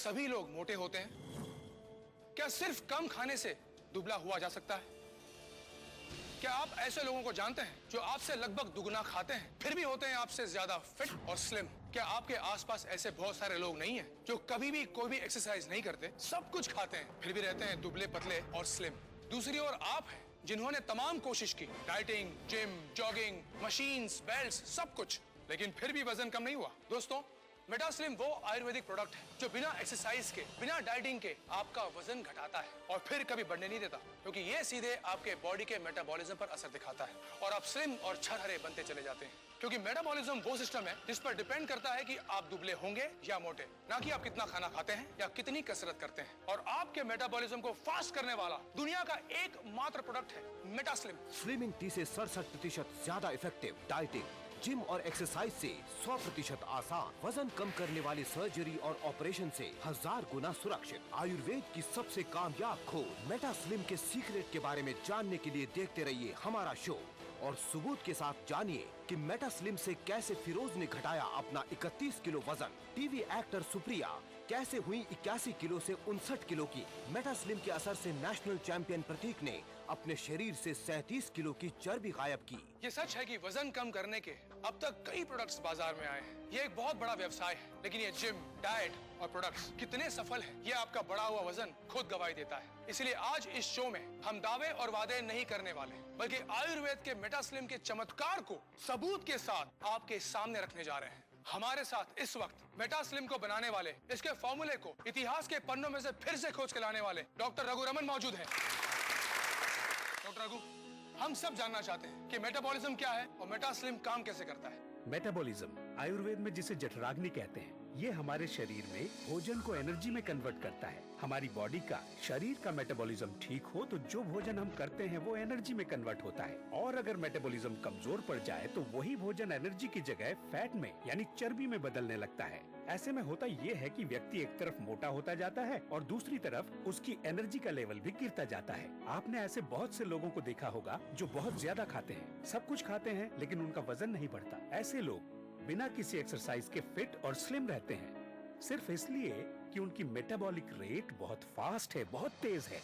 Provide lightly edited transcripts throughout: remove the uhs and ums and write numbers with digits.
सभी लोग मोटे होते हैं? क्या सिर्फ कम खाने से दुबला हुआ जा सकता है? क्या आप ऐसे लोगों को जानते हैं जो आपसे लगभग दुगना खाते हैं फिर भी होते हैं आपसे ज्यादा फिट और स्लिम? क्या आपके आसपास ऐसे बहुत सारे लोग नहीं हैं जो कभी भी कोई भी एक्सरसाइज नहीं करते, सब कुछ खाते हैं फिर भी रहते हैं दुबले पतले और स्लिम? दूसरी ओर आप हैं जिन्होंने तमाम कोशिश की, dieting, gym, jogging, machines, belts, सब कुछ, लेकिन फिर भी वजन कम नहीं हुआ। दोस्तों, मेटास्लिम वो आयुर्वेदिक प्रोडक्ट है जो बिना एक्सरसाइज के, बिना डाइटिंग के आपका वजन घटाता है और फिर कभी बढ़ने नहीं देता, क्योंकि ये सीधे आपके बॉडी के मेटाबॉलिज्म पर असर दिखाता है और आप स्लिम और छरहरे बनते चले जाते हैं। क्योंकि मेटाबॉलिज्म वो सिस्टम है जिस पर डिपेंड करता है कि आप दुबले होंगे या मोटे, ना कि आप कितना खाना खाते हैं या कितनी कसरत करते हैं। और आपके मेटाबॉलिज्म को फास्ट करने वाला दुनिया का एकमात्र प्रोडक्ट है मेटास्लिम। स्लिमिंग टी से 67% ज्यादा इफेक्टिव, डाइटिंग, जिम और एक्सरसाइज से 100% आसान, वजन कम करने वाली सर्जरी और ऑपरेशन से 1000 गुना सुरक्षित, आयुर्वेद की सबसे कामयाब खोज मेटास्लिम के सीक्रेट के बारे में जानने के लिए देखते रहिए हमारा शो और सबूत के साथ जानिए कि मेटास्लिम से कैसे फिरोज ने घटाया अपना 31 किलो वजन। टीवी एक्टर सुप्रिया कैसे हुई 81 किलो से 59 किलो की। मेटास्लिम के असर से नेशनल चैंपियन प्रतीक ने अपने शरीर से 37 किलो की चर्बी गायब की। ये सच है कि वजन कम करने के अब तक कई प्रोडक्ट्स बाजार में आए हैं। ये एक बहुत बड़ा व्यवसाय है, लेकिन ये जिम, डाइट और प्रोडक्ट्स कितने सफल हैं, ये आपका बढ़ा हुआ वजन खुद गवाही देता है। इसलिए आज इस शो में हम दावे और वादे नहीं करने वाले, बल्कि आयुर्वेद के मेटास्लिम के चमत्कार को सबूत के साथ आपके सामने रखने जा रहे हैं। हमारे साथ इस वक्त मेटास्लिम को बनाने वाले, इसके फॉर्मूले को इतिहास के पन्नों में से फिर से खोज के लाने वाले डॉक्टर रघु रमन मौजूद हैं। डॉक्टर रघु, हम सब जानना चाहते हैं कि मेटाबॉलिज्म क्या है और मेटास्लिम काम कैसे करता है। मेटाबॉलिज्म आयुर्वेद में जिसे जठराग्नि कहते हैं, ये हमारे शरीर में भोजन को एनर्जी में कन्वर्ट करता है। हमारी बॉडी का, शरीर का मेटाबॉलिज्म ठीक हो तो जो भोजन हम करते हैं वो एनर्जी में कन्वर्ट होता है, और अगर मेटाबॉलिज्म कमजोर पड़ जाए तो वही भोजन एनर्जी की जगह फैट में यानी चर्बी में बदलने लगता है। ऐसे में होता ये है कि व्यक्ति एक तरफ मोटा होता जाता है और दूसरी तरफ उसकी एनर्जी का लेवल भी गिरता जाता है। आपने ऐसे बहुत से लोगों को देखा होगा जो बहुत ज्यादा खाते हैं, सब कुछ खाते हैं, लेकिन उनका वजन नहीं बढ़ता। ऐसे लोग बिना किसी एक्सरसाइज के फिट और स्लिम रहते हैं, सिर्फ इसलिए कि उनकी मेटाबॉलिक रेट बहुत फास्ट है, बहुत तेज है।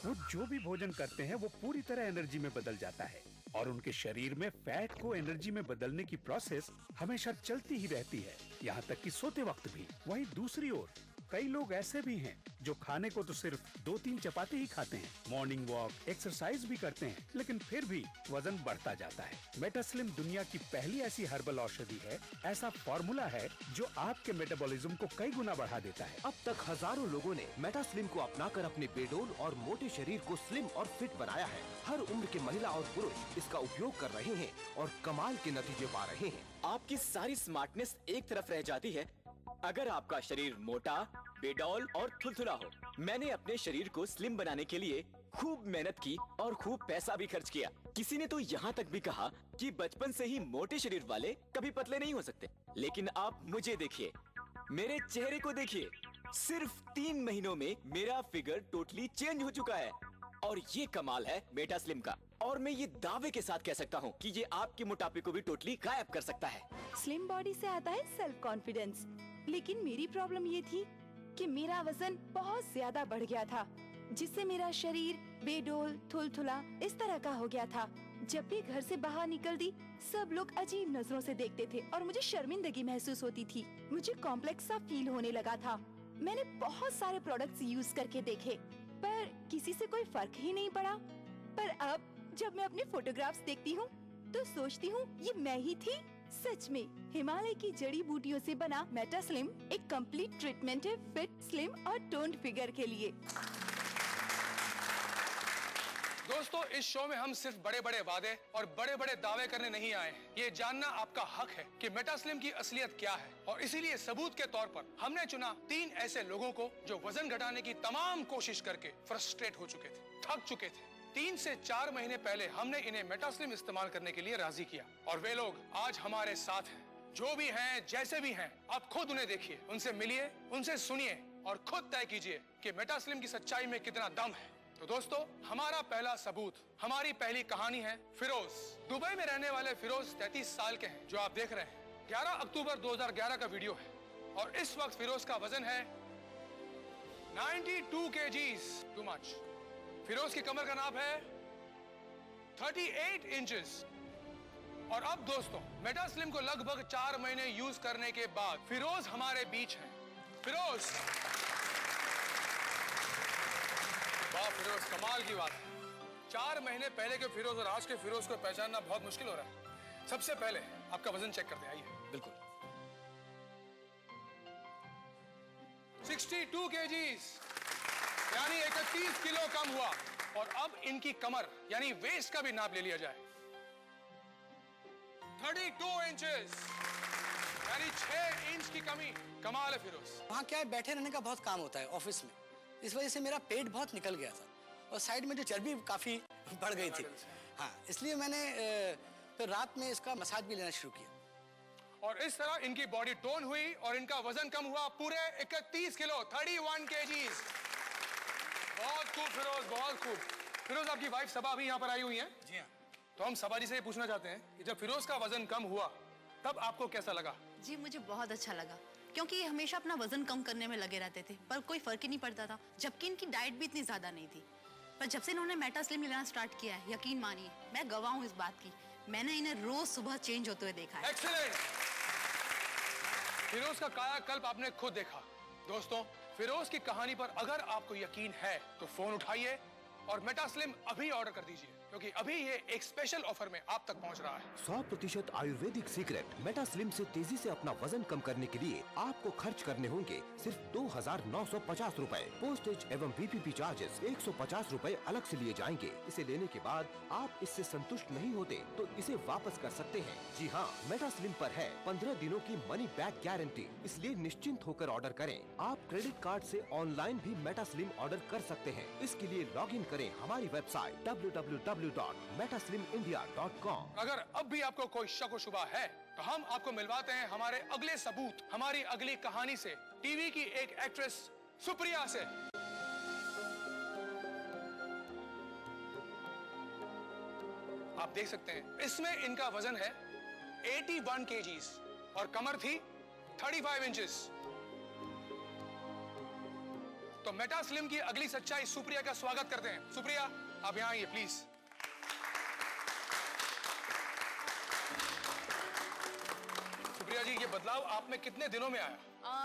वो जो भी भोजन करते हैं वो पूरी तरह एनर्जी में बदल जाता है और उनके शरीर में फैट को एनर्जी में बदलने की प्रोसेस हमेशा चलती ही रहती है, यहाँ तक कि सोते वक्त भी। वहीं दूसरी ओर कई लोग ऐसे भी हैं जो खाने को तो सिर्फ 2-3 चपाती ही खाते हैं, मॉर्निंग वॉक, एक्सरसाइज भी करते हैं, लेकिन फिर भी वजन बढ़ता जाता है। मेटास्लिम दुनिया की पहली ऐसी हर्बल औषधि है, ऐसा फॉर्मूला है जो आपके मेटाबॉलिज्म को कई गुना बढ़ा देता है। अब तक हजारों लोगों ने मेटास्लिम को अपनाकर अपने बेडोल और मोटे शरीर को स्लिम और फिट बनाया है। हर उम्र के महिला और पुरुष इसका उपयोग कर रहे हैं और कमाल के नतीजे पा रहे हैं। आपकी सारी स्मार्टनेस एक तरफ रह जाती है अगर आपका शरीर मोटा, बेडौल और थुलथुला हो। मैंने अपने शरीर को स्लिम बनाने के लिए खूब मेहनत की और खूब पैसा भी खर्च किया। किसी ने तो यहाँ तक भी कहा कि बचपन से ही मोटे शरीर वाले कभी पतले नहीं हो सकते। लेकिन आप मुझे देखिए, मेरे चेहरे को देखिए, सिर्फ 3 महीनों में मेरा फिगर टोटली चेंज हो चुका है। और ये कमाल है मेटास्लिम का, और मैं ये दावे के साथ कह सकता हूँ कि ये आपके मोटापे को भी टोटली गायब कर सकता है। स्लिम बॉडी से आता है सेल्फ कॉन्फिडेंस, लेकिन मेरी प्रॉब्लम ये थी कि मेरा वजन बहुत ज्यादा बढ़ गया था, जिससे मेरा शरीर बेडोल, थुलथुला इस तरह का हो गया था। जब भी घर से बाहर निकलती, सब लोग अजीब नजरों से देखते थे और मुझे शर्मिंदगी महसूस होती थी। मुझे कॉम्प्लेक्स सा फील होने लगा था। मैंने बहुत सारे प्रोडक्ट्स यूज करके देखे, पर किसी से कोई फर्क ही नहीं पड़ा। पर अब जब मैं अपने फोटोग्राफ्स देखती हूँ तो सोचती हूँ ये मैं ही थी। सच में हिमालय की जड़ी बूटियों से बना मेटास्लिम एक कंप्लीट ट्रीटमेंट है फिट, स्लिम और टोन्ड फिगर के लिए। दोस्तों, इस शो में हम सिर्फ बड़े बड़े वादे और बड़े बड़े दावे करने नहीं आए हैं। ये जानना आपका हक है कि मेटास्लिम की असलियत क्या है, और इसीलिए सबूत के तौर पर हमने चुना 3 ऐसे लोगों को जो वजन घटाने की तमाम कोशिश करके फ्रस्ट्रेट हो चुके थे, थक चुके थे। 3 से 4 महीने पहले हमने इन्हें मेटास्लिम इस्तेमाल करने के लिए राजी किया, और वे लोग आज हमारे साथ हैं। जो भी हैं, जैसे भी हैं, आप खुद उन्हें देखिए, उनसे मिलिए, उनसे सुनिए और खुद तय कीजिए कि मेटास्लिम की सच्चाई में कितना दम है। तो दोस्तों, हमारा पहला सबूत, हमारी पहली कहानी है फिरोज। दुबई में रहने वाले फिरोज 33 साल के हैं, जो आप देख रहे हैं। 11 अक्टूबर 2011 का वीडियो है और इस वक्त फिरोज का वजन है 92 kgs, टू मच। फिरोज की कमर का नाप है 38 इंचेस। और अब दोस्तों, मेटा स्लिम को लगभग 4 महीने यूज करने के बाद फिरोज हमारे बीच हैं। फिरोज, वाह फिरोज, कमाल की बात है। 4 महीने पहले के फिरोज और आज के फिरोज को पहचानना बहुत मुश्किल हो रहा है। सबसे पहले आपका वजन चेक करते हैं, आइए। बिल्कुल। 62 kgs, यानी 31 किलो कम हुआ। और अब इनकी कमर यानी वेस्ट का भी नाप ले लिया जाए, 32 इंचेस, यानी 6 इंच की कमी। कमाल है फिरोज। वहाँ क्या है, बैठे रहने का बहुत काम होता है ऑफिस में, इस वजह से मेरा पेट बहुत निकल गया था और साइड में जो चर्बी काफी बढ़ गई थी। हाँ, इसलिए मैंने फिर रात में इसका मसाज भी लेना शुरू किया। और इस तरह इनकी बॉडी टोन हुई और इनका वजन कम हुआ पूरे 31 किलो, 31 kgs। बहुत खूब फिरोज, बहुत खूब। फिरोज, आपकी वाइफ सबा भी यहाँ पर आई हुई है। जी हाँ। तो हम सबा जी से ये पूछना चाहते हैं कि जब फिरोज का वजन कम हुआ तब आपको कैसा लगा? जी, मुझे बहुत अच्छा लगा, क्योंकि ये हमेशा अपना वजन कम करने में लगे रहते थे पर कोई फर्क ही नहीं पड़ता था, जबकि इनकी डाइट भी इतनी ज्यादा नहीं थी। पर जब से इन्होंने मेटा स्लिम लेना स्टार्ट किया है, यकीन मानिए मैं गवाह हूँ इस बात की, मैंने इन्हें रोज सुबह चेंज होते हुए देखा है। एक्सीलेंट। फिरोज का कायाकल्प आपने खुद देखा। दोस्तों, फिरोज की कहानी पर अगर आपको यकीन है तो फोन उठाइए और मेटा स्लिम अभी ऑर्डर कर दीजिए, क्योंकि अभी ये एक स्पेशल ऑफर में आप तक पहुंच रहा है। 100% आयुर्वेदिक सीक्रेट मेटा स्लिम से तेजी से अपना वजन कम करने के लिए आपको खर्च करने होंगे सिर्फ 2,950 रूपए। पोस्टेज एवं VPP चार्जेस 150 रूपए अलग से लिए जाएंगे। इसे लेने के बाद आप इससे संतुष्ट नहीं होते तो इसे वापस कर सकते हैं। जी हाँ, मेटा स्लिम पर है 15 दिनों की मनी बैक गारंटी, इसलिए निश्चिंत होकर ऑर्डर करें। आप क्रेडिट कार्ड से ऑनलाइन भी मेटा स्लिम ऑर्डर कर सकते हैं। इसके लिए लॉग इन करें हमारी वेबसाइट www.metaslimindia.com। अगर अब भी आपको कोई शक व शुबा है तो हम आपको मिलवाते हैं हमारे अगले सबूत, हमारी अगली कहानी से, टीवी की एक एक्ट्रेस सुप्रिया से। आप देख सकते हैं इसमें इनका वजन है 81 kgs और कमर थी 35 इंचेस। तो मेटा स्लिम की अगली सच्चाई सुप्रिया का स्वागत करते हैं। सुप्रिया, आप यहाँ आइए प्लीज। सुप्रिया जी, ये बदलाव आप में कितने दिनों में आया?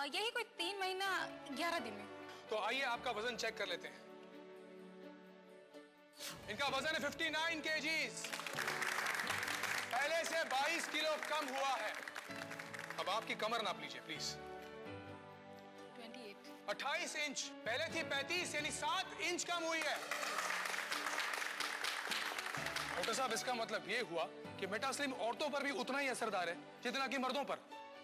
यही कोई 3 महीना 11 दिन में। तो आइए आपका वजन चेक कर लेते हैं। इनका वजन है 59 kgs, पहले से 22 किलो कम हुआ है। अब आपकी कमर नाप लीजिए प्लीज। 28 इंच, पहले थी 35, यानी 7 इंच कम हुई है। डॉक्टर साहब, इसका मतलब ये हुआ कि मेटा स्लिम औरतों पर भी उतना ही असरदार है जितना कि मर्दों पर।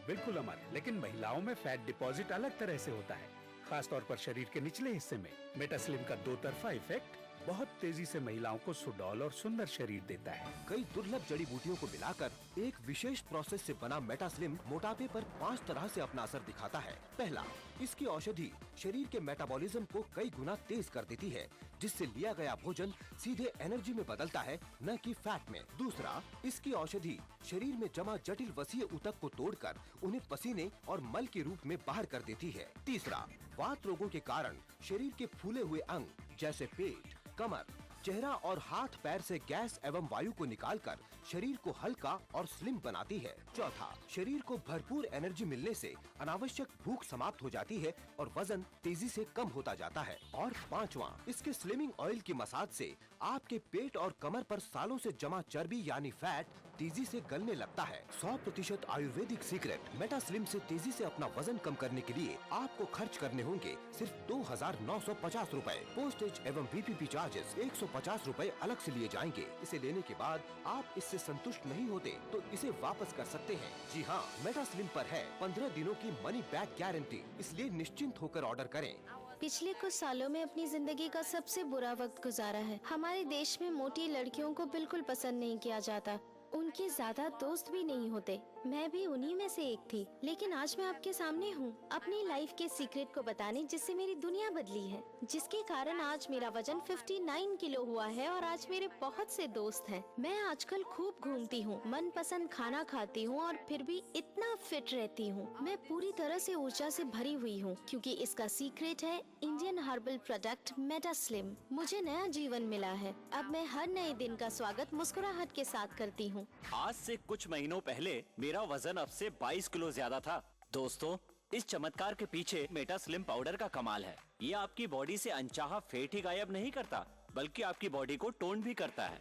बिल्कुल अमर, लेकिन महिलाओं में फैट डिपॉजिट अलग तरह से होता है, खास तौर पर शरीर के निचले हिस्से में। मेटा स्लिम का 2 तरफा इफेक्ट बहुत तेजी से महिलाओं को सुडौल और सुंदर शरीर देता है। कई दुर्लभ जड़ी बूटियों को मिलाकर एक विशेष प्रोसेस से बना मेटा स्लिम मोटापे पर 5 तरह से अपना असर दिखाता है। पहला, इसकी औषधि शरीर के मेटाबॉलिज्म को कई गुना तेज कर देती है, जिससे लिया गया भोजन सीधे एनर्जी में बदलता है, न कि फैट में। दूसरा, इसकी औषधि शरीर में जमा जटिल वसीय ऊतक को तोड़कर उन्हें पसीने और मल के रूप में बाहर कर देती है। तीसरा, वात रोगों के कारण शरीर के फूले हुए अंग जैसे पेट, कमर, चेहरा और हाथ पैर से गैस एवं वायु को निकालकर शरीर को हल्का और स्लिम बनाती है। चौथा, शरीर को भरपूर एनर्जी मिलने से अनावश्यक भूख समाप्त हो जाती है और वजन तेजी से कम होता जाता है। और पांचवा, इसके स्लिमिंग ऑयल की मसाज से आपके पेट और कमर पर सालों से जमा चर्बी यानी फैट तेजी से गलने लगता है। 100% आयुर्वेदिक सीक्रेट मेटा स्लिम से तेजी से अपना वजन कम करने के लिए आपको खर्च करने होंगे सिर्फ 2,950 रूपए। पोस्टेज एवं VPP चार्जेस 150 रूपए अलग से लिए जाएंगे। इसे लेने के बाद आप इससे संतुष्ट नहीं होते तो इसे वापस कर सकते हैं। जी हाँ, मेटा स्लिम पर है 15 दिनों की मनी बैक गारंटी, इसलिए निश्चिंत होकर ऑर्डर करें। पिछले कुछ सालों में अपनी जिंदगी का सबसे बुरा वक्त गुजारा है। हमारे देश में मोटी लड़कियों को बिल्कुल पसंद नहीं किया जाता, उनके ज्यादा दोस्त भी नहीं होते। मैं भी उन्हीं में से एक थी, लेकिन आज मैं आपके सामने हूँ अपनी लाइफ के सीक्रेट को बताने, जिससे मेरी दुनिया बदली है, जिसके कारण आज मेरा वजन 59 किलो हुआ है और आज मेरे बहुत से दोस्त हैं। मैं आजकल खूब घूमती हूँ, मनपसंद खाना खाती हूँ और फिर भी इतना फिट रहती हूँ। मैं पूरी तरह से ऊर्जा से भरी हुई हूँ, क्योंकि इसका सीक्रेट है इंडियन हर्बल प्रोडक्ट मेटास्लिम। मुझे नया जीवन मिला है। अब मैं हर नए दिन का स्वागत मुस्कुराहट के साथ करती हूँ। आज से कुछ महीनों पहले मेरा वजन अब से 22 किलो ज्यादा था। दोस्तों, इस चमत्कार के पीछे मेटास्लिम पाउडर का कमाल है। ये आपकी बॉडी से अनचाहा फैट ही गायब नहीं करता, बल्कि आपकी बॉडी को टोन भी करता है।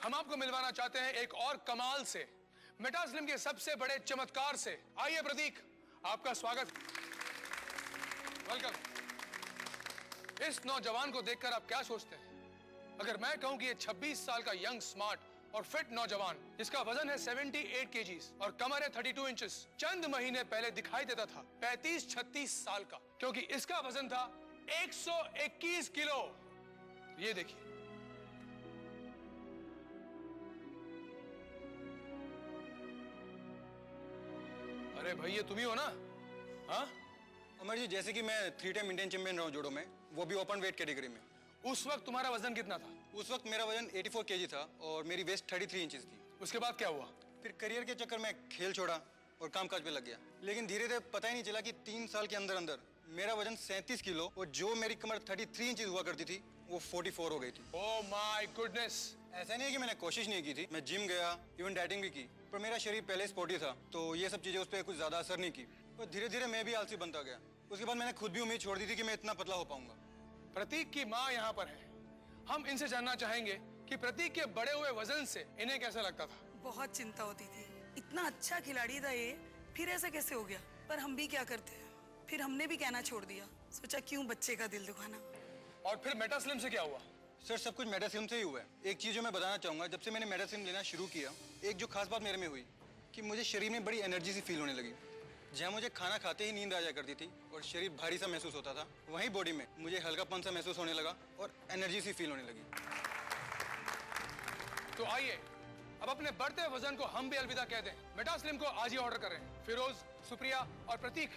हम आपको मिलवाना चाहते हैं एक और कमाल से, मेटास्लिम के सबसे बड़े चमत्कार से। आइए प्रतीक, आपका स्वागत, वेलकम। इस नौजवान को देखकर आप क्या सोचते हैं? अगर मैं कहूं कि ये 26 साल का यंग, स्मार्ट और फिट नौजवान, जिसका वजन है 78 केजीज और कमर है 32 इंचेस, चंद महीने पहले दिखाई देता था 35-36 साल का, क्योंकि इसका वजन था 121 किलो। ये देखिए, अरे भाई ये तुम ही हो ना? हाँ अमर जी, जैसे कि मैं 3 टाइम इंडियन चैंपियन रहा हूँ जूडो में, वो भी ओपन वेट कैटेगरी में। उस वक्त तुम्हारा वजन कितना था? उस वक्त मेरा वजन 84 केजी था और मेरी वेस्ट 33 इंचेस थी। उसके बाद क्या हुआ? फिर करियर के चक्कर में खेल छोड़ा और कामकाज पे लग गया, लेकिन धीरे धीरे पता ही नहीं चला कि 3 साल के अंदर अंदर मेरा वजन 37 किलो और जो मेरी कमर 33 इंचेस हुआ करती थी वो 44 हो गई थी। Oh my goodness! ऐसा नहीं है कि मैंने कोशिश नहीं की थी, मैं जिम गया, इवन डाइटिंग भी की, पर मेरा शरीर पहले स्पोर्टी था, तो ये सब चीजें उस पर कुछ ज्यादा असर नहीं की और धीरे धीरे मैं भी आलसी बनता गया। उसके बाद मैंने खुद भी उम्मीद छोड़ दी थी कि मैं इतना पतला हो पाऊंगा। प्रतीक की माँ यहाँ पर है, हम इनसे जानना चाहेंगे कि प्रतीक के बड़े हुए वजन से इन्हें कैसा लगता था। बहुत चिंता होती थी, इतना अच्छा खिलाड़ी था ये, फिर ऐसा कैसे हो गया। पर हम भी क्या करते हैं, फिर हमने भी कहना छोड़ दिया, सोचा क्यों बच्चे का दिल दुखाना। और फिर मेटास्लिम से क्या हुआ? सर, सब कुछ मेटास्लिम से ही हुआ है। एक चीज जो मैं बताना चाहूंगा, जब से मैंने मेटास्लिम लेना शुरू किया, एक जो खास बात मेरे में हुई कि मुझे शरीर में बड़ी एनर्जी सी फील होने लगी। जहाँ मुझे खाना खाते ही नींद आ जाया करती थी और शरीर भारी सा महसूस होता था, वहीं बॉडी में मुझे हल्कापन सा महसूस होने लगा और एनर्जी सी फील होने लगी। तो आइए अब अपने बढ़ते वजन को हम भी अलविदा कह दें। मेटास्लिम को आज ही ऑर्डर करें। फिरोज, सुप्रिया और प्रतीक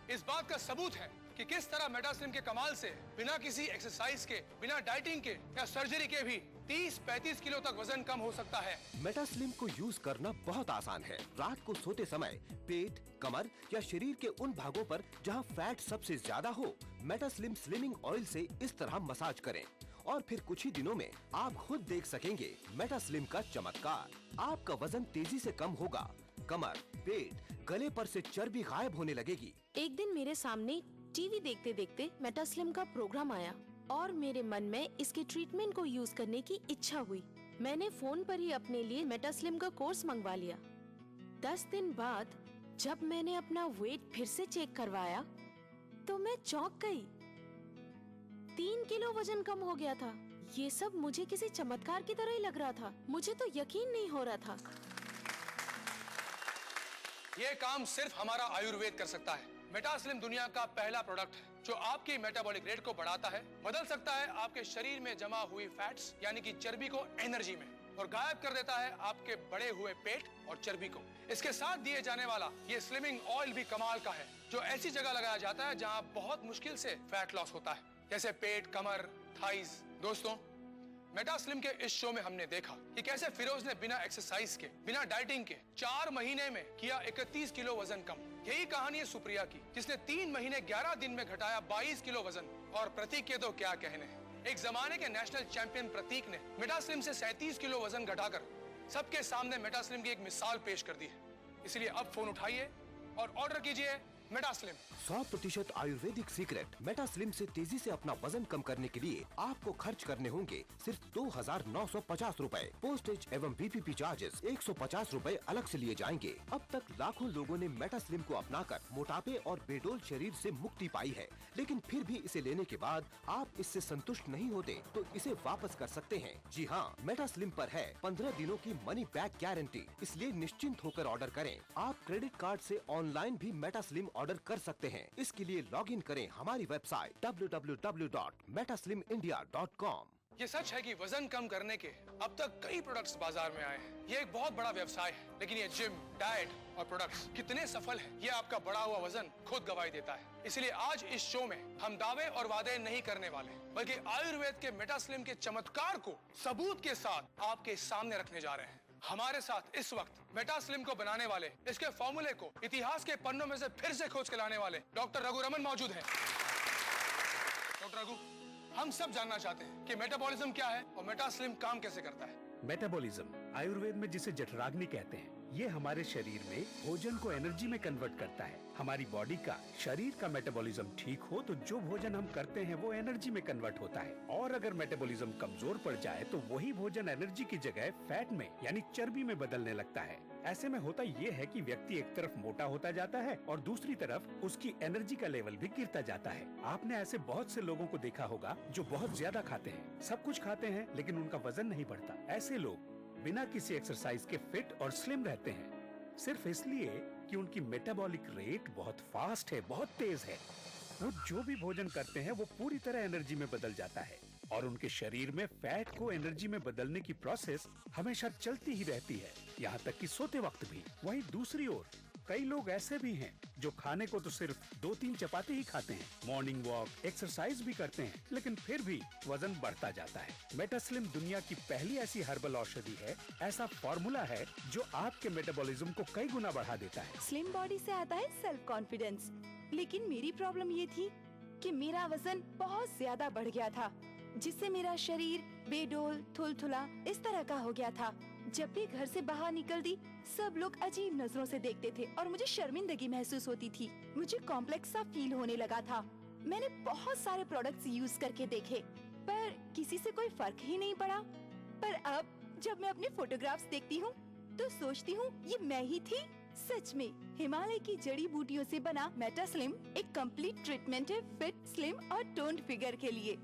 इस बात का सबूत है कि किस तरह मेटास्लिम के कमाल से बिना किसी एक्सरसाइज के, बिना डाइटिंग के या सर्जरी के भी 30-35 किलो तक वजन कम हो सकता है। मेटास्लिम को यूज करना बहुत आसान है। रात को सोते समय पेट, कमर या शरीर के उन भागों पर जहां फैट सबसे ज्यादा हो, मेटास्लिम स्लिमिंग ऑयल से इस तरह मसाज करें और फिर कुछ ही दिनों में आप खुद देख सकेंगे मेटास्लिम का चमत्कार। आपका वजन तेजी से कम होगा, कमर, पेट, गले पर से चर्बी गायब होने लगेगी। एक दिन मेरे सामने टीवी देखते देखते मेटास्लिम का प्रोग्राम आया और मेरे मन में इसके ट्रीटमेंट को यूज करने की इच्छा हुई। मैंने फोन पर ही अपने लिए मेटास्लिम का कोर्स मंगवा लिया। 10 दिन बाद जब मैंने अपना वेट फिर से चेक करवाया तो मैं चौंक गई। 3 किलो वजन कम हो गया था। ये सब मुझे किसी चमत्कार की तरह ही लग रहा था। मुझे तो यकीन नहीं हो रहा था। ये काम सिर्फ हमारा आयुर्वेद कर सकता है। मेटास्लिम दुनिया का पहला प्रोडक्ट है जो आपकी मेटाबॉलिक रेट को बढ़ाता है, बदल सकता है आपके शरीर में जमा हुई फैट्स यानी कि चर्बी को एनर्जी में, और गायब कर देता है आपके बढ़े हुए पेट और चर्बी को। इसके साथ दिए जाने वाला ये स्लिमिंग ऑयल भी कमाल का है, जो ऐसी जगह लगाया जाता है जहां बहुत मुश्किल से फैट लॉस होता है, जैसे पेट, कमर, थाइज। दोस्तों, मेटास्लिम के इस शो में हमने देखा कि कैसे फिरोज ने बिना एक्सरसाइज के, बिना डाइटिंग के 4 महीने में किया 31 किलो वजन कम। यही कहानी है सुप्रिया की, जिसने 3 महीने 11 दिन में घटाया 22 किलो वजन। और प्रतीक के तो क्या कहने हैं। एक जमाने के नेशनल चैंपियन प्रतीक ने मेटास्लिम से 37 किलो वजन घटाकर सबके सामने मेटास्लिम की एक मिसाल पेश कर दी है। इसलिए अब फोन उठाइए और ऑर्डर कीजिए मेटास्लिम। 100% आयुर्वेदिक सीक्रेट मेटास्लिम से तेजी से अपना वजन कम करने के लिए आपको खर्च करने होंगे सिर्फ 2,950 रूपए। पोस्टेज एवं बीपीपी चार्जेस 150 रूपए अलग से लिए जाएंगे। अब तक लाखों लोगों ने मेटास्लिम को अपनाकर मोटापे और बेडोल शरीर से मुक्ति पाई है, लेकिन फिर भी इसे लेने के बाद आप इससे संतुष्ट नहीं होते तो इसे वापस कर सकते हैं। जी हाँ, मेटास्लिम पर है 15 दिनों की मनी बैक गारंटी, इसलिए निश्चिंत होकर ऑर्डर करें। आप क्रेडिट कार्ड से ऑनलाइन भी मेटास्लिम ऑर्डर कर सकते हैं। इसके लिए लॉगिन करें हमारी वेबसाइट www.metaslimindia.com। ये सच है कि वजन कम करने के अब तक कई प्रोडक्ट्स बाजार में आए हैं। ये एक बहुत बड़ा व्यवसाय है, लेकिन ये जिम, डाइट और प्रोडक्ट्स कितने सफल हैं, ये आपका बढ़ा हुआ वजन खुद गवाही देता है। इसलिए आज इस शो में हम दावे और वादे नहीं करने वाले, बल्कि आयुर्वेद के मेटास्लिम के चमत्कार को सबूत के साथ आपके सामने रखने जा रहे हैं। हमारे साथ इस वक्त मेटास्लिम को बनाने वाले, इसके फॉर्मूले को इतिहास के पन्नों में से फिर से खोज के लाने वाले डॉक्टर रघु रमन मौजूद हैं। डॉक्टर रघु, हम सब जानना चाहते हैं कि मेटाबॉलिज्म क्या है और मेटास्लिम काम कैसे करता है। मेटाबॉलिज्म आयुर्वेद में जिसे जठराग्नि कहते हैं, ये हमारे शरीर में भोजन को एनर्जी में कन्वर्ट करता है। हमारी बॉडी का, शरीर का मेटाबॉलिज्म ठीक हो तो जो भोजन हम करते हैं वो एनर्जी में कन्वर्ट होता है, और अगर मेटाबॉलिज्म कमजोर पड़ जाए तो वही भोजन एनर्जी की जगह फैट में यानी चर्बी में बदलने लगता है। ऐसे में होता ये है कि व्यक्ति एक तरफ मोटा होता जाता है और दूसरी तरफ उसकी एनर्जी का लेवल भी गिरता जाता है। आपने ऐसे बहुत से लोगों को देखा होगा जो बहुत ज्यादा खाते हैं, सब कुछ खाते हैं, लेकिन उनका वजन नहीं बढ़ता। ऐसे लोग बिना किसी एक्सरसाइज के फिट और स्लिम रहते हैं, सिर्फ इसलिए कि उनकी मेटाबॉलिक रेट बहुत फास्ट है, बहुत तेज है। वो जो भी भोजन करते हैं वो पूरी तरह एनर्जी में बदल जाता है, और उनके शरीर में फैट को एनर्जी में बदलने की प्रोसेस हमेशा चलती ही रहती है, यहाँ तक कि सोते वक्त भी। वहीं दूसरी ओर कई लोग ऐसे भी हैं जो खाने को तो सिर्फ 2-3 चपाती ही खाते हैं, मॉर्निंग वॉक, एक्सरसाइज भी करते हैं, लेकिन फिर भी वजन बढ़ता जाता है। मेटास्लिम दुनिया की पहली ऐसी हर्बल औषधि है, ऐसा फॉर्मूला है जो आपके मेटाबॉलिज्म को कई गुना बढ़ा देता है। स्लिम बॉडी से आता है सेल्फ कॉन्फिडेंस, लेकिन मेरी प्रॉब्लम ये थी कि मेरा वजन बहुत ज्यादा बढ़ गया था, जिससे मेरा शरीर बेडोल, थुलथुला इस तरह का हो गया था। जब भी घर से बाहर निकलती, सब लोग अजीब नजरों से देखते थे और मुझे शर्मिंदगी महसूस होती थी। मुझे कॉम्प्लेक्स सा फील होने लगा था। मैंने बहुत सारे प्रोडक्ट्स यूज करके देखे, पर किसी से कोई फर्क ही नहीं पड़ा। पर अब जब मैं अपने फोटोग्राफ्स देखती हूँ तो सोचती हूँ ये मैं ही थी। सच में हिमालय की जड़ी बूटियों से बना मेटास्लिम एक कंप्लीट ट्रीटमेंट है फिट, स्लिम और टोन्ड फिगर के लिए।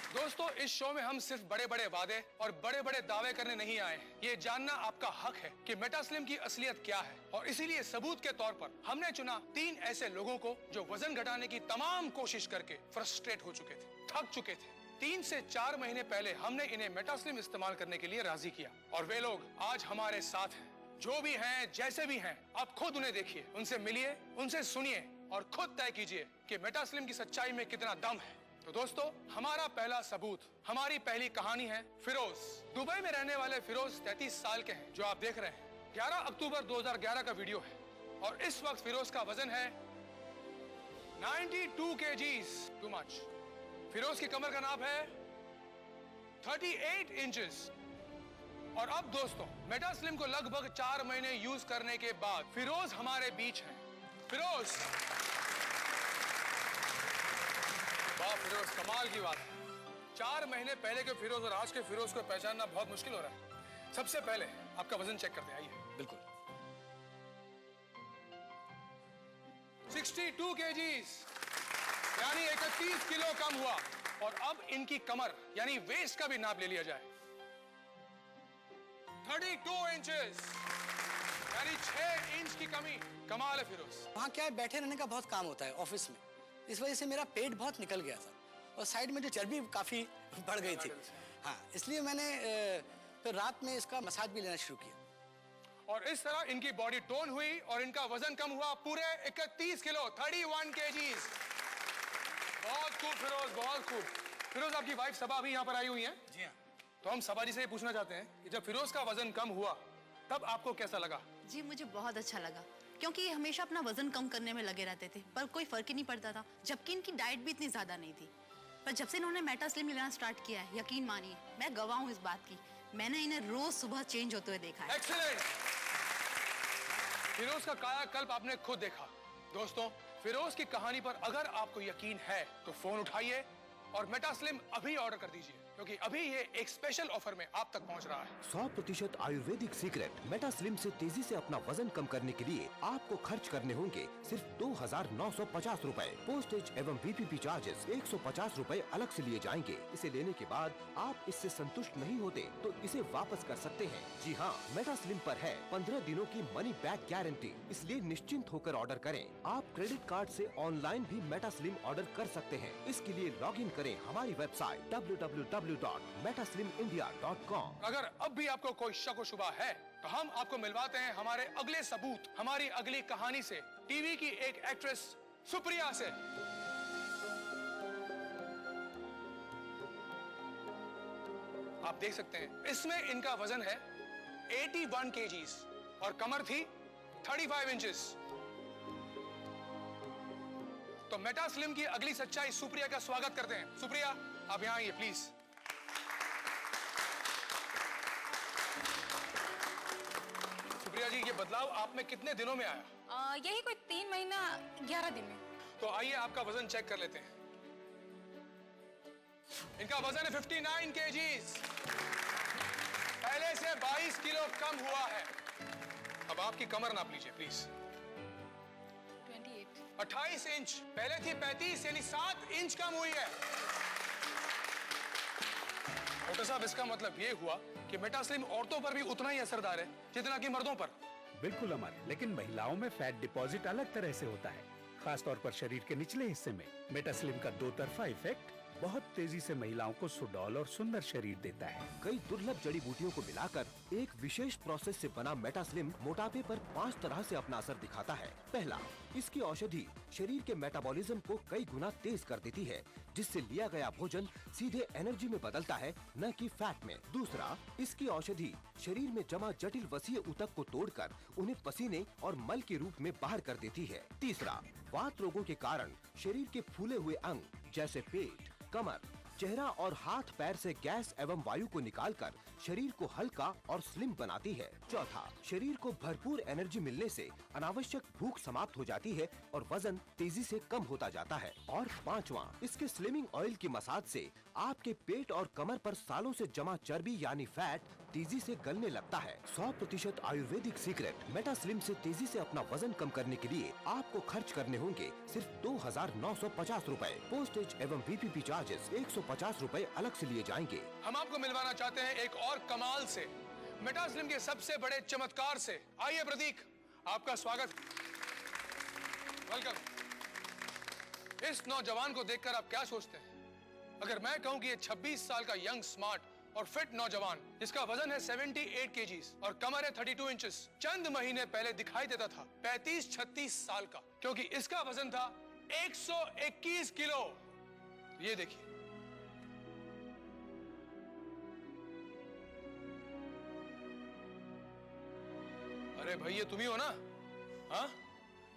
दोस्तों, इस शो में हम सिर्फ बड़े बड़े वादे और बड़े बड़े दावे करने नहीं आए हैं। ये जानना आपका हक है कि मेटास्लिम की असलियत क्या है, और इसीलिए सबूत के तौर पर हमने चुना 3 ऐसे लोगों को जो वजन घटाने की तमाम कोशिश करके फ्रस्ट्रेट हो चुके थे, थक चुके थे। 3 से 4 महीने पहले हमने इन्हें मेटास्लिम इस्तेमाल करने के लिए राजी किया, और वे लोग आज हमारे साथ हैं। जो भी हैं, जैसे भी हैं, आप खुद उन्हें देखिए, उनसे मिलिए, उनसे सुनिए और खुद तय कीजिए कि मेटास्लिम की सच्चाई में कितना दम है। तो दोस्तों, हमारा पहला सबूत, हमारी पहली कहानी है फिरोज। दुबई में रहने वाले फिरोज 33 साल के हैं, जो आप देख रहे हैं। 11 अक्टूबर 2011 का वीडियो है, और इस वक्त फिरोज का वजन है 92 kgs, टू मच। फिरोज की कमर का नाप है 38 इंचेस। और अब दोस्तों, मेटास्लिम को लगभग 4 महीने यूज करने के बाद फिरोज हमारे बीच हैं। फिरोज, वाह फिरोज, कमाल की बात है। 4 महीने पहले के फिरोज और आज के फिरोज को पहचानना बहुत मुश्किल हो रहा है। सबसे पहले आपका वजन चेक करते हैं, आइए। बिल्कुल। 62 kgs, यानी 31 किलो कम हुआ। और अब इनकी कमर यानी वेस्ट का भी नाप ले लिया जाए, 32 इंचेस, यानी 6 इंच की कमी। कमाल है फिरोज। वहाँ क्या है, बैठे रहने का बहुत काम होता है ऑफिस में, इस वजह से मेरा पेट बहुत निकल गया था और साइड में जो चर्बी काफ़ी बढ़ गई थी। हाँ, इसलिए मैंने फिर रात में इसका मसाज भी लेना शुरू किया, और इस तरह इनकी बॉडी टोन हुई और इनका वजन कम हुआ पूरे 31 किलो, 31 kgs। बहुत खूब फिरोज, बहुत खूब। फिरोज, आपकी वाइफ सबा भी यहाँ पर आई हुई है। जी हाँ। तो हम सबा जी से ये पूछना चाहते हैं कि जब फिरोज का वजन कम हुआ तब आपको कैसा लगा? जी, मुझे बहुत अच्छा लगा, क्योंकि ये हमेशा अपना वजन कम करने में लगे रहते थे, पर कोई फर्क ही नहीं पड़ता था, जबकि इनकी डाइट भी इतनी ज्यादा नहीं थी। पर जब से इन्होंने मेटास्लिम लेना स्टार्ट किया है, यकीन मानिए मैं गवाह हूँ इस बात की, मैंने इन्हें रोज सुबह चेंज होते हुए देखा है। एक्सीलेंट। फिरोज का कायाकल्प आपने खुद देखा। दोस्तों, फिरोज की कहानी पर अगर आपको यकीन है तो फोन उठाइए और मेटास्लिम अभी ऑर्डर कर दीजिए। क्योंकि अभी ये एक स्पेशल ऑफर में आप तक पहुंच रहा है। 100% आयुर्वेदिक सीक्रेट मेटा स्लिम से तेजी से अपना वजन कम करने के लिए आपको खर्च करने होंगे सिर्फ 2,950 रूपए। पोस्टेज एवं VPP चार्जेस 150 रूपए अलग से लिए जाएंगे। इसे लेने के बाद आप इससे संतुष्ट नहीं होते तो इसे वापस कर सकते हैं। जी हाँ, मेटा स्लिम पर है 15 दिनों की मनी बैक गारंटी, इसलिए निश्चिंत होकर ऑर्डर करें। आप क्रेडिट कार्ड से ऑनलाइन भी मेटा स्लिम ऑर्डर कर सकते हैं। इसके लिए लॉग इन करें हमारी वेबसाइट www.metaSlimIndia.com। अगर अब भी आपको कोई शक व शुबा है तो हम आपको मिलवाते हैं हमारे अगले सबूत, हमारी अगली कहानी से, टीवी की एक एक्ट्रेस सुप्रिया से। आप देख सकते हैं इसमें इनका वजन है 81 kgs और कमर थी 35 इंचेस। तो मेटा स्लिम की अगली सच्चाई सुप्रिया का स्वागत करते हैं। सुप्रिया, आप यहाँ आइए प्लीज। सुप्रिया जी, ये बदलाव आप में कितने दिनों में आया? यही कोई 3 महीना 11 दिन में। तो आइए आपका वजन चेक कर लेते हैं। इनका वजन है 59 kgs, पहले से 22 किलो कम हुआ है। अब आपकी कमर नाप लीजिए प्लीज। 28 इंच, पहले थी 35, यानी 7 इंच कम हुई है। डॉक्टर साहब, इसका मतलब ये हुआ कि मेटा स्लिम औरतों पर भी उतना ही असरदार है जितना कि मर्दों पर। बिल्कुल अमर, लेकिन महिलाओं में फैट डिपॉजिट अलग तरह से होता है, खास तौर पर शरीर के निचले हिस्से में। मेटा स्लिम का दो तरफा इफेक्ट बहुत तेजी से महिलाओं को सुडौल और सुंदर शरीर देता है। कई दुर्लभ जड़ी बूटियों को मिलाकर एक विशेष प्रोसेस से बना मेटा स्लिम मोटापे पर 5 तरह से अपना असर दिखाता है। पहला, इसकी औषधि शरीर के मेटाबॉलिज्म को कई गुना तेज कर देती है, जिससे लिया गया भोजन सीधे एनर्जी में बदलता है, न कि फैट में। दूसरा, इसकी औषधि शरीर में जमा जटिल वसीय ऊतक को तोड़कर उन्हें पसीने और मल के रूप में बाहर कर देती है। तीसरा, वात रोगों के कारण शरीर के फूले हुए अंग जैसे पेट, कमर, चेहरा और हाथ पैर से गैस एवं वायु को निकालकर शरीर को हल्का और स्लिम बनाती है। चौथा, शरीर को भरपूर एनर्जी मिलने से अनावश्यक भूख समाप्त हो जाती है और वजन तेजी से कम होता जाता है। और पांचवा, इसके स्लिमिंग ऑयल की मसाज से आपके पेट और कमर पर सालों से जमा चर्बी यानी फैट तेजी से गलने लगता है। 100% आयुर्वेदिक सीक्रेट मेटा स्लिम से तेजी से अपना वजन कम करने के लिए आपको खर्च करने होंगे सिर्फ 2,950 रूपए। पोस्टेज एवं VPP चार्जेस 150 रूपए अलग से लिए जाएंगे। हम आपको मिलवाना चाहते हैं एक और कमाल से, मेटा स्लिम के सबसे बड़े चमत्कार से। आइए प्रतीक, आपका स्वागत, वेलकम। इस नौजवान को देखकर आप क्या सोचते हैं? अगर मैं कहूं कि ये 26 साल का यंग, स्मार्ट और फिट नौजवान, जिसका वजन है 78 kgs और कमर है 32 इंचेस, चंद महीने पहले दिखाई देता था 35-36 साल का, क्योंकि इसका वजन था 121 किलो। ये देखिए, अरे भाई ये तुम ही हो ना? हाँ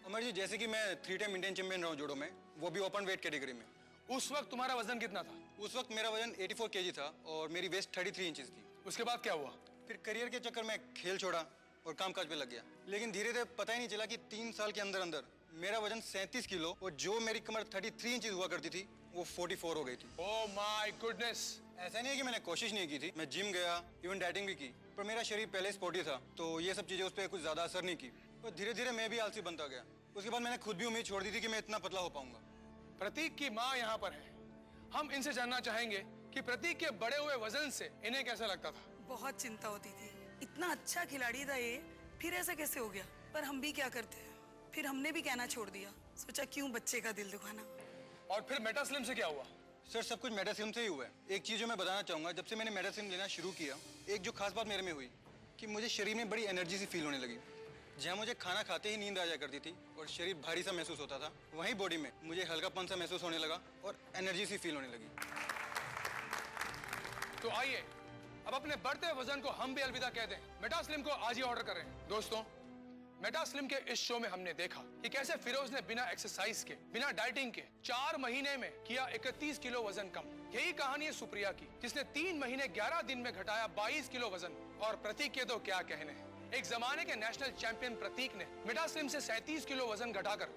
अमर जी, जैसे कि मैं 3 टाइम इंडियन चैंपियन रहा हूँ जूडो में, वो भी ओपन वेट कैटेगरी में। उस वक्त तुम्हारा वजन कितना था? उस वक्त मेरा वजन 84 kg था और मेरी वेस्ट 33 इंचेस थी। उसके बाद क्या हुआ? फिर करियर के चक्कर में खेल छोड़ा और कामकाज पे लग गया, लेकिन धीरे धीरे पता ही नहीं चला कि 3 साल के अंदर अंदर मेरा वजन 37 किलो और जो मेरी कमर 33 इंचेस हुआ करती थी वो 44 हो गई थी। Oh my goodness! ऐसा नहीं है कि मैंने कोशिश नहीं की थी, मैं जिम गया, इवन डाइटिंग भी की, पर मेरा शरीर पहले स्पोर्टी था तो ये सब चीजें उस पर कुछ ज्यादा असर नहीं की। और धीरे धीरे मैं भी आलसी बनता गया। उसके बाद मैंने खुद भी उम्मीद छोड़ दी थी कि मैं इतना पतला हो पाऊंगा। प्रतीक की माँ यहाँ पर है, हम इनसे जानना चाहेंगे कि प्रतीक के बड़े हुए वजन से इन्हें कैसा लगता था। बहुत चिंता होती थी, इतना अच्छा खिलाड़ी था ये, फिर ऐसा कैसे हो गया। पर हम भी क्या करते हैं, फिर हमने भी कहना छोड़ दिया, सोचा क्यों बच्चे का दिल दुखाना। और फिर मेटा स्लिम से क्या हुआ? सर, सब कुछ मेटा स्लिम से ही हुआ है। एक चीज जो मैं बताना चाहूंगा, जब से मैंने मेटा स्लिम लेना शुरू किया, एक जो खास बात मेरे में हुई कि मुझे शरीर में बड़ी एनर्जी सी फील होने लगी। जहाँ मुझे खाना खाते ही नींद आ जाया करती थी और शरीर भारी सा महसूस होता था, वहीं बॉडी में मुझे हल्कापन सा महसूस होने लगा और एनर्जी सी फील होने लगी। तो आइए अब अपने बढ़ते वजन को हम भी अलविदा कह दें, मेटा स्लिम को आज ही ऑर्डर करें। दोस्तों, मेटा स्लिम के इस शो में हमने देखा कि कैसे फिरोज ने बिना एक्सरसाइज के, बिना डाइटिंग के 4 महीने में किया 31 किलो वजन कम। यही कहानी है सुप्रिया की, जिसने 3 महीने 11 दिन में घटाया 22 किलो वजन। और प्रतीक के तो क्या कहने हैं, एक जमाने के नेशनल चैंपियन प्रतीक ने मेटा स्लिम से 37 किलो वजन घटाकर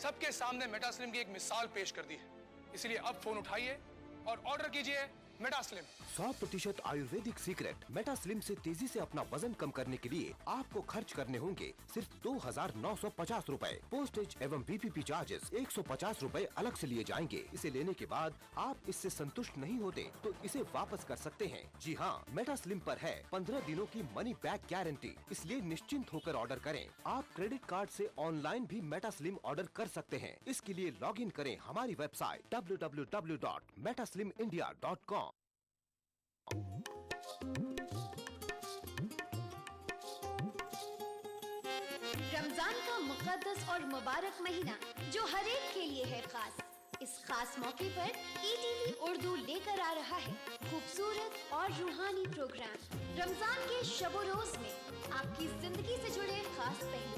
सबके सामने मेटा स्लिम की एक मिसाल पेश कर दी है। इसलिए अब फोन उठाइए और ऑर्डर कीजिए मेटास्लिम। 100% आयुर्वेदिक सीक्रेट मेटास्लिम से तेजी से अपना वजन कम करने के लिए आपको खर्च करने होंगे सिर्फ 2,950 रूपए। पोस्टेज एवं PPP चार्जेस 150 रूपए अलग से लिए जाएंगे। इसे लेने के बाद आप इससे संतुष्ट नहीं होते तो इसे वापस कर सकते हैं। जी हाँ, मेटास्लिम पर है 15 दिनों की मनी बैक गारंटी, इसलिए निश्चिंत होकर ऑर्डर करें। आप क्रेडिट कार्ड से ऑनलाइन भी मेटास्लिम ऑर्डर कर सकते हैं। इसके लिए लॉगिन करें हमारी वेबसाइट www.metaslimindia.com। रमजान का मुकद्दस और मुबारक महीना जो हर एक के लिए है खास। इस खास मौके पर ETV उर्दू लेकर आ रहा है खूबसूरत और रूहानी प्रोग्राम। रमजान के शबो रोज में आपकी जिंदगी से जुड़े खास पहलू।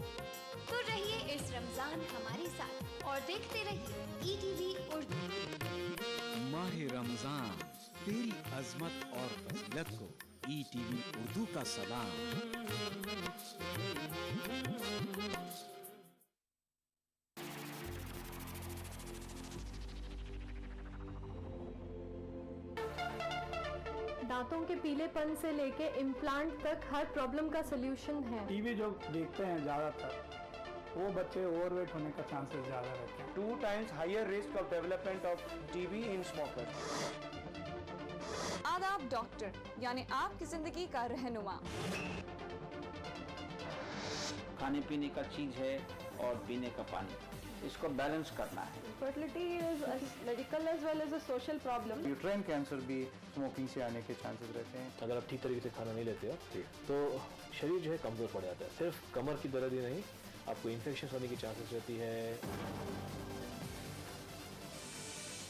तो रहिए इस रमजान हमारे साथ और देखते रहिए ETV उर्दू। माहे रमजान तेरी अजमत और फजीलत को ETV उर्दू का सलाम। दांतों के पीलेपन से लेके इम्प्लांट तक हर प्रॉब्लम का सलूशन है। टीवी जो देखते हैं ज्यादातर वो बच्चे ओवरवेट होने का चांसेस ज्यादा रहते हैं। 2 times higher risk of development of TB in smokers. आदाब डॉक्टर यानी आपकी जिंदगी का रहनुमा। खाने पीने का चीज है और पीने का पानी, इसको बैलेंस करना है। Fertility is medical as well as a social problem. Uterine cancer भी स्मोकिंग से आने के चांसेस रहते हैं। अगर आप ठीक तरीके से खाना नहीं लेते हो तो शरीर जो है कमजोर पड़ जाता है। सिर्फ कमर की दर्द ही नहीं, आपको इन्फेक्शन होने की चांसेस रहती है।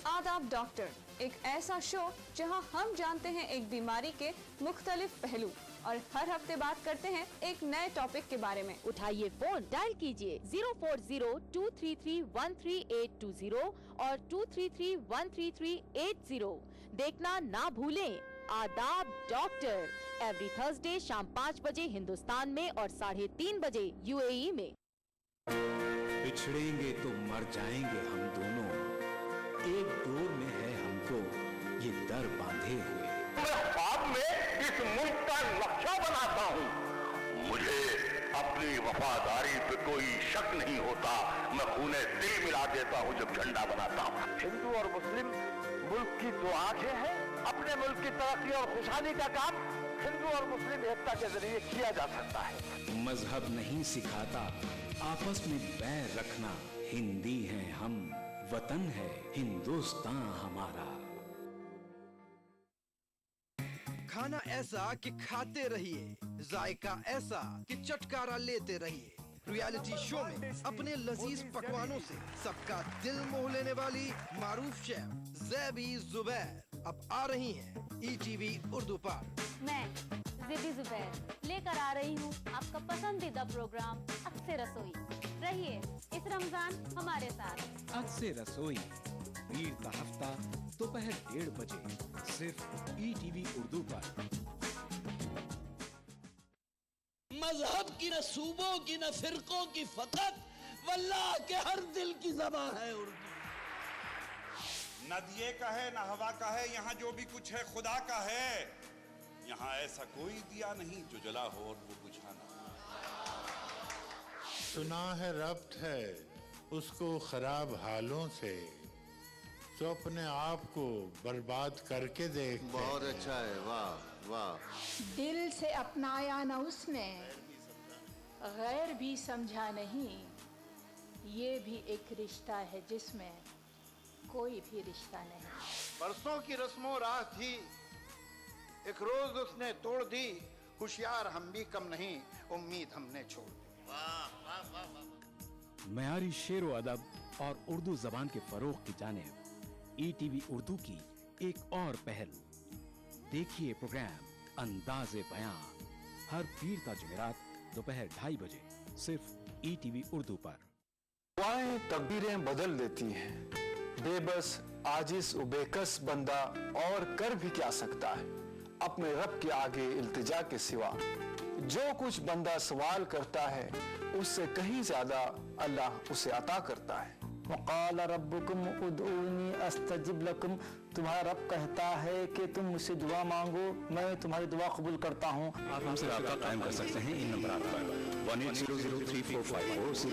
आदाब डॉक्टर एक ऐसा शो जहां हम जानते हैं एक बीमारी के मुख्तलिफ पहलू और हर हफ्ते बात करते हैं एक नए टॉपिक के बारे में। उठाइए फोन, डायल कीजिए 040-233-13820 और 233-13380। देखना ना भूलें आदाब डॉक्टर एवरी थर्सडे शाम 5 बजे हिंदुस्तान में और 3:30 बजे UAE में। बिछड़ेंगे तो मर जाएंगे हम दोनों, एक डोर में है हमको ये दर बांधे हुए। मैं ख्वाब में इस मुल्क का नक्शा बनाता हूँ। मुझे अपनी वफादारी पे कोई शक नहीं होता। मैं खूने दिल मिला देता हूँ जब झंडा बनाता हूँ। हिंदू और मुस्लिम मुल्क की 2 आंखें हैं। अपने मुल्क की तरक्की और खुशहाली का काम हिंदू और मुस्लिम एकता के जरिए किया जा सकता है। मजहब नहीं सिखाता आपस में बैर रखना। हिंदी हैं हम, वतन है हिंदुस्तान हमारा। खाना ऐसा कि खाते रहिए, जायका ऐसा कि चटकारा लेते रहिए। रियलिटी शो में अपने लजीज पकवानों से सबका दिल मोह लेने वाली मारूफ शेफ ज़ैबी ज़ुबैर अब आ रही हैं ETV उर्दू पर। मैं ज़ैबी ज़ुबैर लेकर आ रही हूँ आपका पसंदीदा प्रोग्राम अक्से रसोई। रहिए इस रमजान हमारे साथ। अक्से रसोई ईद का हफ्ता दोपहर 1:30 बजे सिर्फ ETV उर्दू पर। मजहब की न सूबों की न फिरकों की फकत वल्लाह के हर दिल की ज़बान है उर्दू। न दिए का है न हवा का है, यहाँ जो भी कुछ है खुदा का है। यहाँ ऐसा कोई दिया नहीं जो जला हो और वो बुझा ना। सुना है रब्त है उसको खराब हालों से, तो अपने आप को बर्बाद करके देख। बहुत अच्छा है, वाह वाह। दिल से अपनाया न उसने, गैर भी समझा नहीं। ये भी एक रिश्ता है जिसमें कोई भी रिश्ता नहीं। बरसों की रस्मों राह थी, एक रोज उसने तोड़ दी। होशियार हम भी कम नहीं, उम्मीद हमने छोड़ दी। मयारी शेर व अदब और उर्दू जबान के फरोग की जानिब ETV उर्दू की एक और पहल। देखिए प्रोग्राम अंदाज़े बयां हर पीर का जुमेरात दोपहर 2:30 बजे सिर्फ ETV उर्दू पर। दुआएं तकदीरें बदल देती हैं। बेबस आजिज बेकस बंदा और कर भी क्या सकता है अपने रब के आगे इल्तिजा के सिवा। जो कुछ बंदा सवाल करता है उससे कहीं ज्यादा अल्लाह उसे अता करता है। वक़ाल रब्बुकुम उदऊनी अस्तजिब लकुम, तुम्हारा रब कहता है कि तुम मुझसे दुआ मांगो, मैं तुम्हारी दुआ कबूल करता हूँ। आप हमसे राब्ता कायम कर सकते हैं इन नंबर पर 180034544042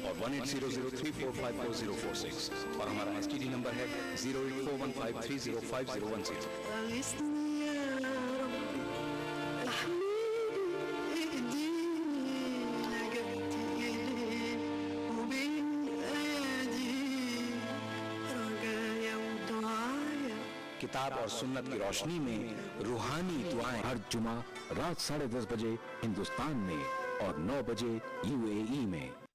और 180034544046 और हमारा STD नंबर है 08415305010। किताब और सुन्नत की रोशनी में रूहानी दुआएं हर जुमा रात 10:30 बजे हिंदुस्तान में और 9 बजे UAE में।